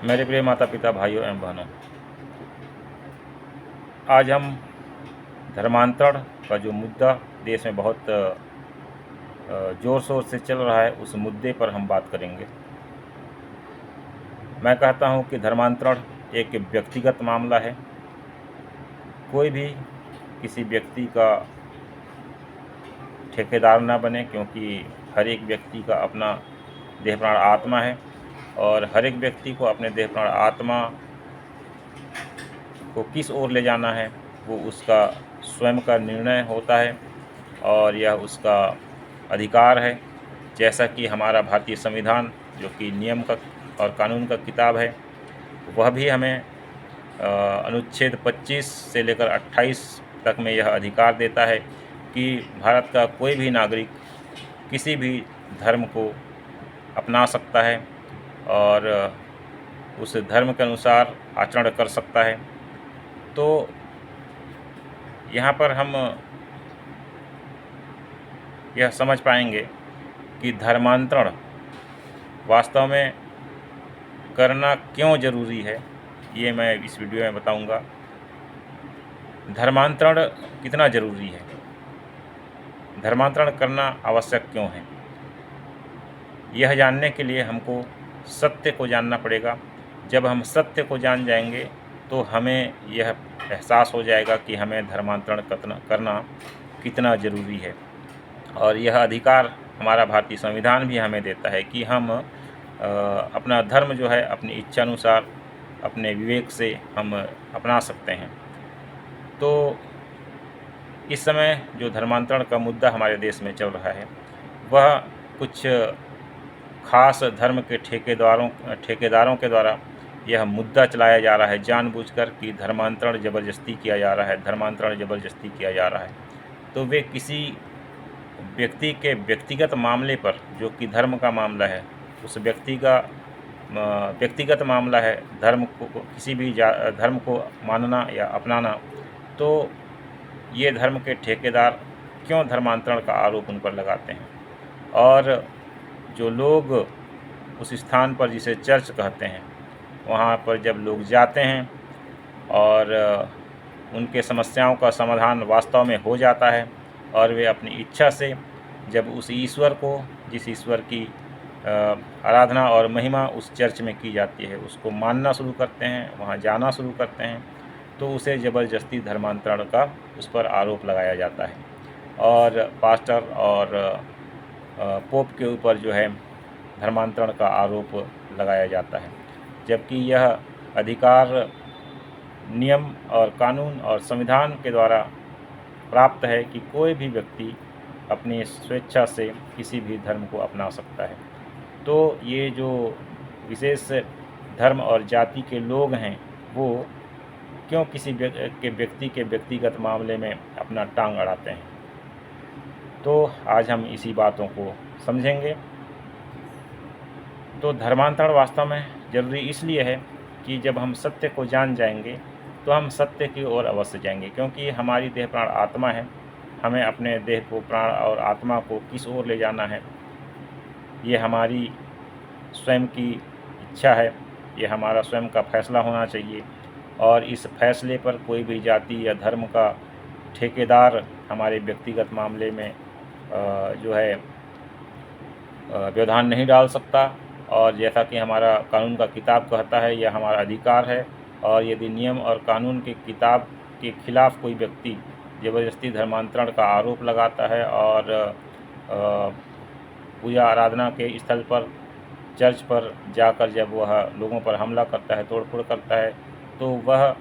मेरे प्रिय माता पिता, भाइयों एवं बहनों, आज हम धर्मांतरण का जो मुद्दा देश में बहुत ज़ोर शोर से चल रहा है, उस मुद्दे पर हम बात करेंगे। मैं कहता हूँ कि धर्मांतरण एक व्यक्तिगत मामला है। कोई भी किसी व्यक्ति का ठेकेदार न बने, क्योंकि हर एक व्यक्ति का अपना देह प्राण आत्मा है और हर एक व्यक्ति को अपने देह प्राण आत्मा को किस ओर ले जाना है वो उसका स्वयं का निर्णय होता है और यह उसका अधिकार है। जैसा कि हमारा भारतीय संविधान, जो कि नियम का और कानून का किताब है, वह भी हमें अनुच्छेद 25 से लेकर 28 तक में यह अधिकार देता है कि भारत का कोई भी नागरिक किसी भी धर्म को अपना सकता है और उस धर्म के अनुसार आचरण कर सकता है। तो यहाँ पर हम यह समझ पाएंगे कि धर्मांतरण वास्तव में करना क्यों ज़रूरी है, ये मैं इस वीडियो में बताऊंगा। धर्मांतरण कितना ज़रूरी है, धर्मांतरण करना आवश्यक क्यों है, यह जानने के लिए हमको सत्य को जानना पड़ेगा। जब हम सत्य को जान जाएंगे तो हमें यह एहसास हो जाएगा कि हमें धर्मांतरण करना कितना ज़रूरी है। और यह अधिकार हमारा भारतीय संविधान भी हमें देता है कि हम अपना धर्म जो है अपनी इच्छा अनुसार अपने विवेक से हम अपना सकते हैं। तो इस समय जो धर्मांतरण का मुद्दा हमारे देश में चल रहा है, वह कुछ खास धर्म के ठेकेदारों के द्वारा यह मुद्दा चलाया जा रहा है, जानबूझकर कि धर्मांतरण ज़बरदस्ती किया जा रहा है, धर्मांतरण ज़बरदस्ती किया जा रहा है। तो वे किसी व्यक्ति के व्यक्तिगत मामले पर, जो कि धर्म का मामला है, उस व्यक्ति का व्यक्तिगत मामला है, धर्म को किसी भी धर्म को मानना या अपनाना, तो ये धर्म के ठेकेदार क्यों धर्मांतरण का आरोप उन पर लगाते हैं। और जो लोग उस स्थान पर, जिसे चर्च कहते हैं, वहाँ पर जब लोग जाते हैं और उनके समस्याओं का समाधान वास्तव में हो जाता है और वे अपनी इच्छा से जब उस ईश्वर को, जिस ईश्वर की आराधना और महिमा उस चर्च में की जाती है, उसको मानना शुरू करते हैं, वहाँ जाना शुरू करते हैं, तो उसे ज़बरदस्ती धर्मांतरण का उस पर आरोप लगाया जाता है और पास्टर और पोप के ऊपर जो है धर्मांतरण का आरोप लगाया जाता है। जबकि यह अधिकार नियम और कानून और संविधान के द्वारा प्राप्त है कि कोई भी व्यक्ति अपनी स्वेच्छा से किसी भी धर्म को अपना सकता है। तो ये जो विशेष धर्म और जाति के लोग हैं, वो क्यों किसी व्यक्ति के व्यक्तिगत मामले में अपना टांग अड़ाते हैं। तो आज हम इसी बातों को समझेंगे। तो धर्मांतरण वास्तव में ज़रूरी इसलिए है कि जब हम सत्य को जान जाएंगे तो हम सत्य की ओर अवश्य जाएंगे, क्योंकि हमारी देह प्राण आत्मा है। हमें अपने देह को, प्राण और आत्मा को किस ओर ले जाना है, ये हमारी स्वयं की इच्छा है, ये हमारा स्वयं का फैसला होना चाहिए। और इस फैसले पर कोई भी जाति या धर्म का ठेकेदार हमारे व्यक्तिगत मामले में जो है व्यवधान नहीं डाल सकता। और जैसा कि हमारा कानून का किताब कहता है, यह हमारा अधिकार है। और यदि नियम और कानून के किताब के खिलाफ़ कोई व्यक्ति ज़बरदस्ती धर्मांतरण का आरोप लगाता है और पूजा आराधना के स्थल पर, चर्च पर जाकर जब वह लोगों पर हमला करता है, तोड़फोड़ करता है, तो वह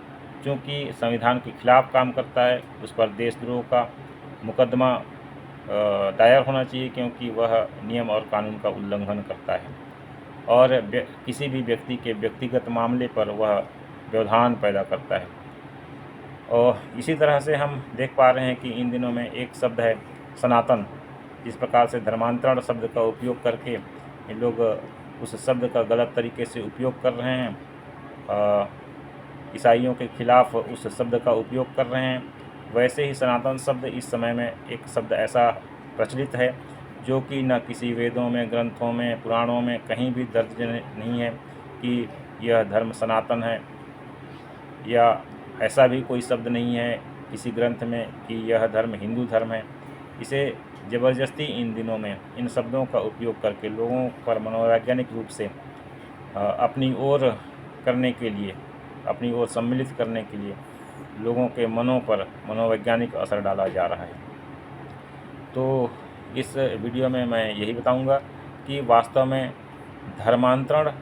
चूँकि संविधान के खिलाफ़ काम करता है, उस पर देशद्रोह का मुकदमा दायर होना चाहिए, क्योंकि वह नियम और कानून का उल्लंघन करता है और किसी भी व्यक्ति के व्यक्तिगत मामले पर वह व्यवधान पैदा करता है। और इसी तरह से हम देख पा रहे हैं कि इन दिनों में एक शब्द है सनातन। जिस प्रकार से धर्मांतरण शब्द का उपयोग करके इन लोग उस शब्द का गलत तरीके से उपयोग कर रहे हैं, ईसाइयों के खिलाफ़ उस शब्द का उपयोग कर रहे हैं, वैसे ही सनातन शब्द इस समय में एक शब्द ऐसा प्रचलित है जो कि न किसी वेदों में, ग्रंथों में, पुराणों में कहीं भी दर्ज नहीं है कि यह धर्म सनातन है, या ऐसा भी कोई शब्द नहीं है किसी ग्रंथ में कि यह धर्म हिंदू धर्म है। इसे ज़बरदस्ती इन दिनों में इन शब्दों का उपयोग करके लोगों पर मनोवैज्ञानिक रूप से अपनी ओर करने के लिए, अपनी ओर सम्मिलित करने के लिए लोगों के मनों पर मनोवैज्ञानिक असर डाला जा रहा है। तो इस वीडियो में मैं यही बताऊंगा कि वास्तव में धर्मांतरण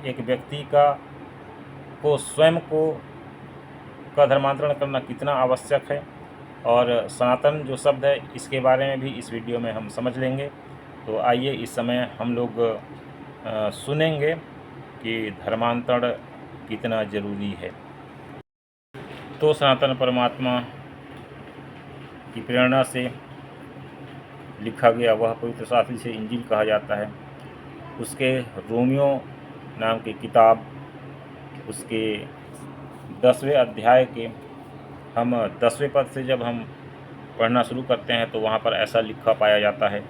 एक व्यक्ति को स्वयं का धर्मांतरण करना कितना आवश्यक है, और सनातन जो शब्द है इसके बारे में भी इस वीडियो में हम समझ लेंगे। तो आइए इस समय हम लोग सुनेंगे कि धर्मांतरण कितना ज़रूरी है। तो सनातन परमात्मा की प्रेरणा से लिखा गया वह पवित्र शास्त्र जिसे इंजील कहा जाता है, उसके रोमियो नाम की किताब, उसके 10वें अध्याय के हम 10वें पद से जब हम पढ़ना शुरू करते हैं तो वहाँ पर ऐसा लिखा पाया जाता है,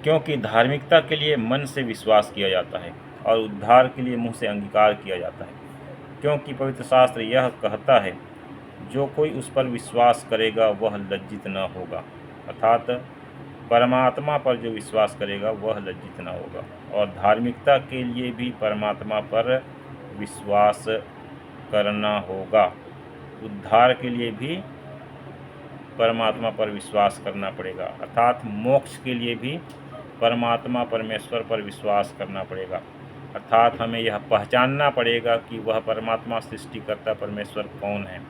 क्योंकि धार्मिकता के लिए मन से विश्वास किया जाता है और उद्धार के लिए मुंह से अंगीकार किया जाता है। क्योंकि पवित्र शास्त्र यह कहता है, जो कोई उस पर विश्वास करेगा वह लज्जित न होगा। अर्थात परमात्मा पर जो विश्वास करेगा वह लज्जित न होगा, और धार्मिकता के लिए भी परमात्मा पर विश्वास करना होगा। उद्धार के लिए भी परमात्मा पर विश्वास करना पड़ेगा, अर्थात मोक्ष के लिए भी परमात्मा परमेश्वर पर विश्वास करना पड़ेगा। अर्थात हमें यह पहचानना पड़ेगा कि वह परमात्मा सृष्टिकर्ता परमेश्वर कौन है।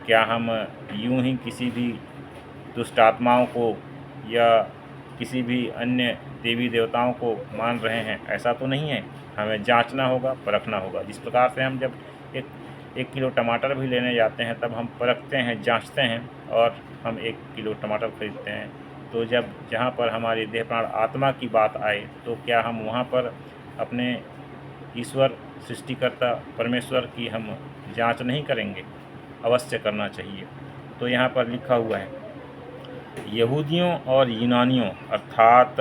क्या हम यूं ही किसी भी दुष्ट आत्माओं को या किसी भी अन्य देवी देवताओं को मान रहे हैं? ऐसा तो नहीं है। हमें जांचना होगा, परखना होगा। जिस प्रकार से हम जब एक किलो टमाटर भी लेने जाते हैं तब हम परखते हैं, जांचते हैं और हम 1 किलो टमाटर खरीदते हैं। तो जब जहाँ पर हमारी देह प्राण आत्मा की बात आए तो क्या हम वहाँ पर अपने ईश्वर सृष्टिकर्ता परमेश्वर की हम जांच नहीं करेंगे? अवश्य करना चाहिए। तो यहाँ पर लिखा हुआ है, यहूदियों और यूनानियों अर्थात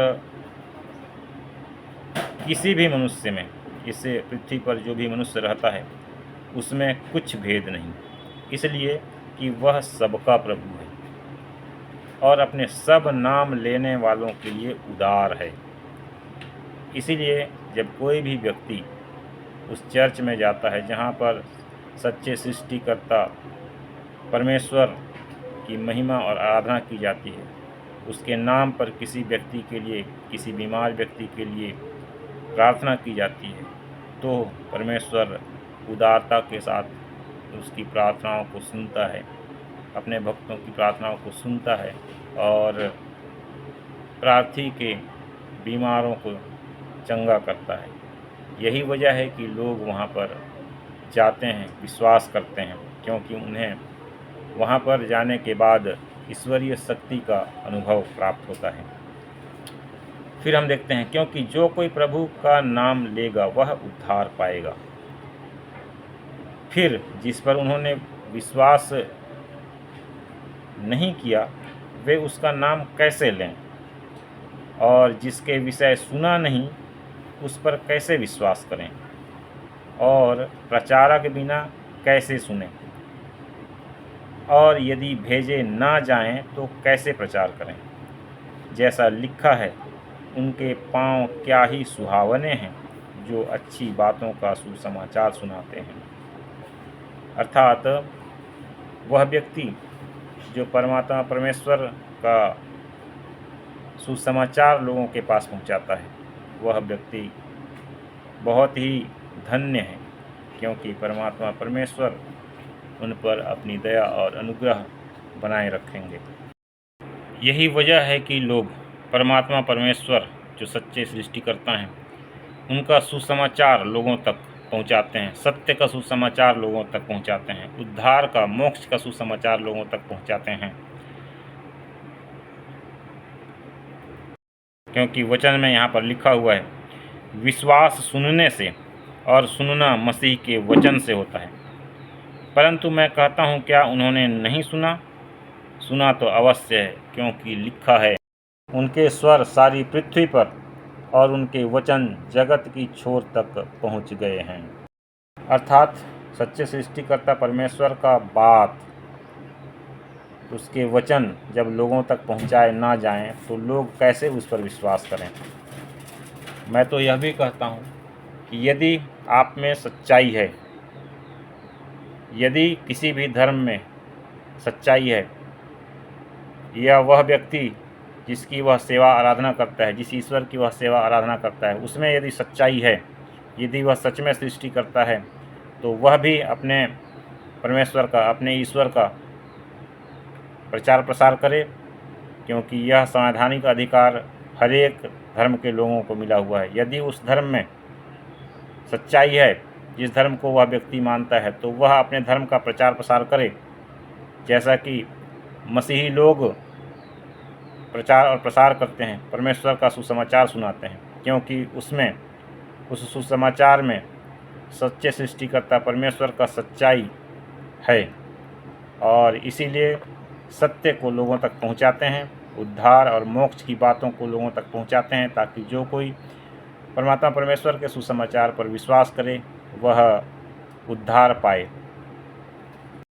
किसी भी मनुष्य में, इस पृथ्वी पर जो भी मनुष्य रहता है उसमें कुछ भेद नहीं, इसलिए कि वह सबका प्रभु है और अपने सब नाम लेने वालों के लिए उदार है। इसीलिए जब कोई भी व्यक्ति उस चर्च में जाता है जहाँ पर सच्चे सृष्टिकर्ता परमेश्वर की महिमा और आराधना की जाती है, उसके नाम पर किसी व्यक्ति के लिए, किसी बीमार व्यक्ति के लिए प्रार्थना की जाती है, तो परमेश्वर उदारता के साथ उसकी प्रार्थनाओं को सुनता है, अपने भक्तों की प्रार्थनाओं को सुनता है और प्रार्थी के बीमारों को चंगा करता है। यही वजह है कि लोग वहाँ पर जाते हैं, विश्वास करते हैं, क्योंकि उन्हें वहाँ पर जाने के बाद ईश्वरीय शक्ति का अनुभव प्राप्त होता है। फिर हम देखते हैं, क्योंकि जो कोई प्रभु का नाम लेगा वह उद्धार पाएगा। फिर जिस पर उन्होंने विश्वास नहीं किया वे उसका नाम कैसे लें, और जिसके विषय सुना नहीं उस पर कैसे विश्वास करें, और प्रचारक बिना कैसे सुनें, और यदि भेजे ना जाएं तो कैसे प्रचार करें। जैसा लिखा है, उनके पांव क्या ही सुहावने हैं जो अच्छी बातों का सुसमाचार सुनाते हैं। अर्थात वह व्यक्ति जो परमात्मा परमेश्वर का सुसमाचार लोगों के पास पहुंचाता है, वह व्यक्ति बहुत ही धन्य है, क्योंकि परमात्मा परमेश्वर उन पर अपनी दया और अनुग्रह बनाए रखेंगे। यही वजह है कि लोग परमात्मा परमेश्वर जो सच्चे सृष्टिकर्ता हैं उनका सुसमाचार लोगों तक पहुंचाते हैं, सत्य का सुसमाचार लोगों तक पहुंचाते हैं, उद्धार का, मोक्ष का सुसमाचार लोगों तक पहुंचाते हैं। क्योंकि वचन में यहाँ पर लिखा हुआ है, विश्वास सुनने से और सुनना मसीह के वचन से होता है। परंतु मैं कहता हूँ, क्या उन्होंने नहीं सुना? सुना तो अवश्य है, क्योंकि लिखा है, उनके स्वर सारी पृथ्वी पर और उनके वचन जगत की छोर तक पहुँच गए हैं। अर्थात सच्चे सृष्टिकर्ता परमेश्वर का बात, उसके वचन जब लोगों तक पहुँचाए ना जाएं तो लोग कैसे उस पर विश्वास करें। मैं तो यह भी कहता हूँ कि यदि आप में सच्चाई है, यदि किसी भी धर्म में सच्चाई है, या वह व्यक्ति जिसकी वह सेवा आराधना करता है, जिस ईश्वर की वह सेवा आराधना करता है, उसमें यदि सच्चाई है, यदि वह सच में सृष्टि करता है, तो वह भी अपने परमेश्वर का, अपने ईश्वर का प्रचार प्रसार करे, क्योंकि यह संवैधानिक अधिकार हर एक धर्म के लोगों को मिला हुआ है। यदि उस धर्म में सच्चाई है, जिस धर्म को वह व्यक्ति मानता है, तो वह अपने धर्म का प्रचार प्रसार करे, जैसा कि मसीही लोग प्रचार और प्रसार करते हैं, परमेश्वर का सुसमाचार सुनाते हैं, क्योंकि उसमें, उस सुसमाचार में सच्चे सृष्टिकर्ता परमेश्वर का सच्चाई है, और इसीलिए सत्य को लोगों तक पहुंचाते हैं, उद्धार और मोक्ष की बातों को लोगों तक पहुंचाते हैं, ताकि जो कोई परमात्मा परमेश्वर के सुसमाचार पर विश्वास करे वह उद्धार पाए।